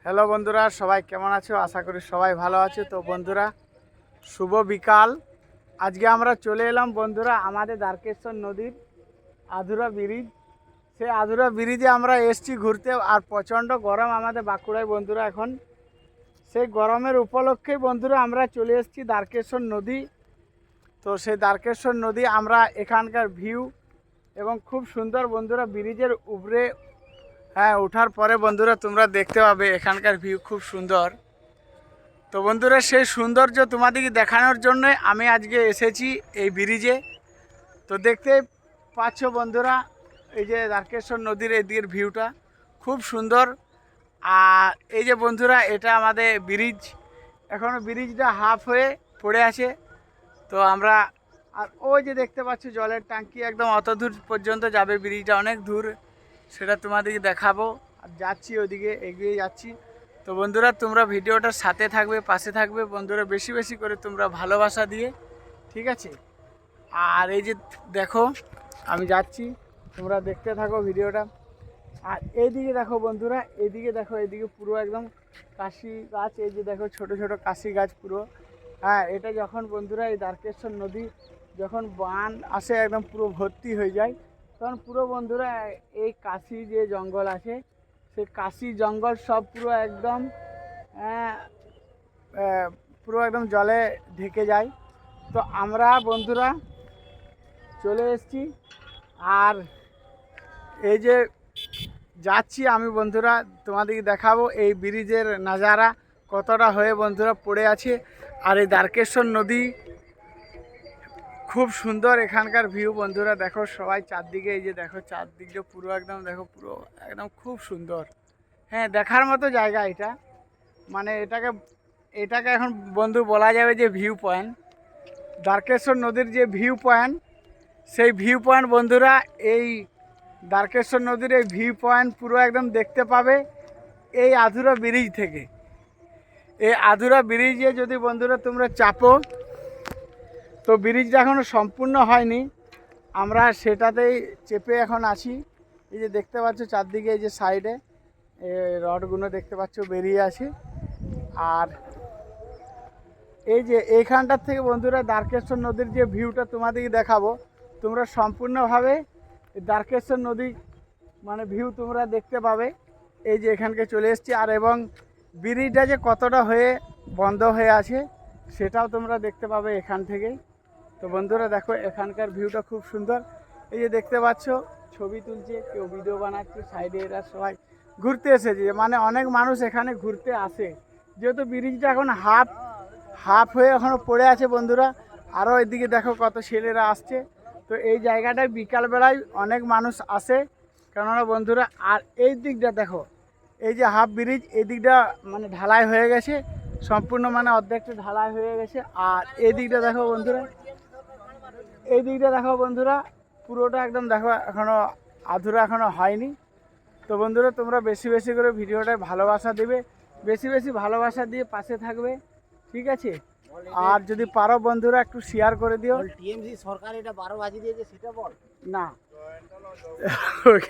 Hello বন্ধুরা, সবাই কেমন আছো? আশা করি সবাই ভালো আছো। তো বন্ধুরা, শুভ বিকাল। আজকে আমরা চলে এলাম বন্ধুরা আমাদের দ্বারকেশ্বর নদীর আধুরা ব্রিজ। সেই আধুরা ব্রিজে আমরা এসছি ঘুরতে, আর প্রচণ্ড গরম আমাদের বাঁকুড়ায় বন্ধুরা এখন। সেই গরমের উপলক্ষেই বন্ধুরা আমরা চলে এসেছি দ্বারকেশ্বর নদী। তো সেই দ্বারকেশ্বর নদী আমরা এখানকার ভিউ এবং খুব সুন্দর বন্ধুরা ব্রিজের উপরে ওঠার পরে বন্ধুরা তোমরা দেখতে পাবে এখানকার ভিউ খুব সুন্দর। তো বন্ধুরা, সেই সৌন্দর্য তোমাদেরকে দেখানোর জন্য আমি আজকে এসেছি এই ব্রিজে। তো দেখতে পাচ্ছ বন্ধুরা, এই যে দ্বারকেশ্বর নদীর এদিকের ভিউটা খুব সুন্দর। আর এই যে বন্ধুরা, এটা আমাদের ব্রিজ। এখনও ব্রিজটা হাফ হয়ে পড়ে আছে। তো আমরা আর ওই যে দেখতে পাচ্ছ জলের ট্যাঙ্কি, একদম অত দূর পর্যন্ত যাবে ব্রিজটা, অনেক দূর, সেটা তোমাদেরকে দেখাবো। আর যাচ্ছি ওদিকে, এগিয়ে যাচ্ছি। তো বন্ধুরা, তোমরা ভিডিওটার সাথে থাকবে, পাশে থাকবে বন্ধুরা, বেশি বেশি করে তোমরা ভালোবাসা দিয়ে, ঠিক আছে? আর এই যে দেখো আমি যাচ্ছি, তোমরা দেখতে থাকো ভিডিওটা। আর এইদিকে দেখো বন্ধুরা, এইদিকে দেখো, এইদিকে পুরো একদম কাশি গাছ। এই যে দেখো ছোট ছোট কাশি গাছ পুরো। এটা যখন বন্ধুরা এই দ্বারকেশ্বর নদী যখন বান আসে একদম পুরো ভর্তি হয়ে যায়, তখন পুরো বন্ধুরা এই কাশি যে জঙ্গল আছে, সেই কাশি জঙ্গল সব পুরো একদম জলে ঢেকে যায়। তো আমরা বন্ধুরা চলে এসেছি, আর এই যে যাচ্ছি আমি বন্ধুরা, তোমাদেরকে দেখাবো এই ব্রিজের নাজারা কতটা হয়ে বন্ধুরা পড়ে আছে। আর এই দ্বারকেশ্বর নদী খুব সুন্দর এখানকার ভিউ বন্ধুরা। দেখো সবাই চারদিকে, এই যে দেখো চারদিকে পুরো একদম দেখো, পুরো একদম খুব সুন্দর। দেখার মতো জায়গা এটা। মানে এটাকে এখন বন্ধু বলা যাবে যে ভিউ পয়েন্ট। দ্বারকেশ্বর নদীর যে ভিউ পয়েন্ট, সেই ভিউ পয়েন্ট বন্ধুরা, এই দ্বারকেশ্বর নদীর এই ভিউ পয়েন্ট পুরো একদম দেখতে পাবে এই আধুরা ব্রিজ থেকে। এই আধুরা ব্রিজে যদি বন্ধুরা তোমরা চাপো, তো ব্রিজটা এখনও সম্পূর্ণ হয়নি, আমরা সেটাতেই চেপে এখন আছি। এই যে দেখতে পাচ্ছ চারদিকে, এই যে সাইডে রডগুলো দেখতে পাচ্ছ বেরিয়ে আছে। আর এই যে এইখানটার থেকে বন্ধুরা দ্বারকেশ্বর নদীর যে ভিউটা তোমাদেরকে দেখাবো, তোমরা সম্পূর্ণভাবে দ্বারকেশ্বর নদী মানে ভিউ তোমরা দেখতে পাবে। এই যে এখানকে চলে এসেছি, আর এবং ব্রিজটা যে কতটা হয়ে বন্ধ হয়ে আছে সেটাও তোমরা দেখতে পাবে এখান থেকেই। তো বন্ধুরা দেখো এখানকার ভিউটা খুব সুন্দর। এই যে দেখতে পাচ্ছ ছবি তুলছে, কেউ ভিডিও বানাচ্ছে, সাইডে এরা সবাই ঘুরতে এসেছে। মানে অনেক মানুষ এখানে ঘুরতে আসে, যেহেতু ব্রিজটা এখন হাফ হয়ে এখনও পড়ে আছে বন্ধুরা। আরও এদিকে দেখো কত ছেলেরা আসছে। তো এই জায়গাটায় বিকালবেলায় অনেক মানুষ আসে, কেননা বন্ধুরা। আর এই দিকটা দেখো, এই যে হাফ ব্রিজ, এই দিকটা মানে ঢালাই হয়ে গেছে সম্পূর্ণ, মানে অর্ধেকটা ঢালাই হয়ে গেছে। আর এই দিকটা দেখো বন্ধুরা, এই দিকটা দেখো বন্ধুরা, পুরোটা একদম দেখো এখনও আধুরা, এখনও হয়নি। তো বন্ধুরা, তোমরা বেশি বেশি করে ভিডিওটায় ভালোবাসা দেবে, বেশি বেশি ভালোবাসা দিয়ে পাশে থাকবে, ঠিক আছে? আর যদি পারো বন্ধুরা একটু শেয়ার করে দিও। টিএমসি সরকার এটা 12 বাজি দিয়েছে, সেটা বল না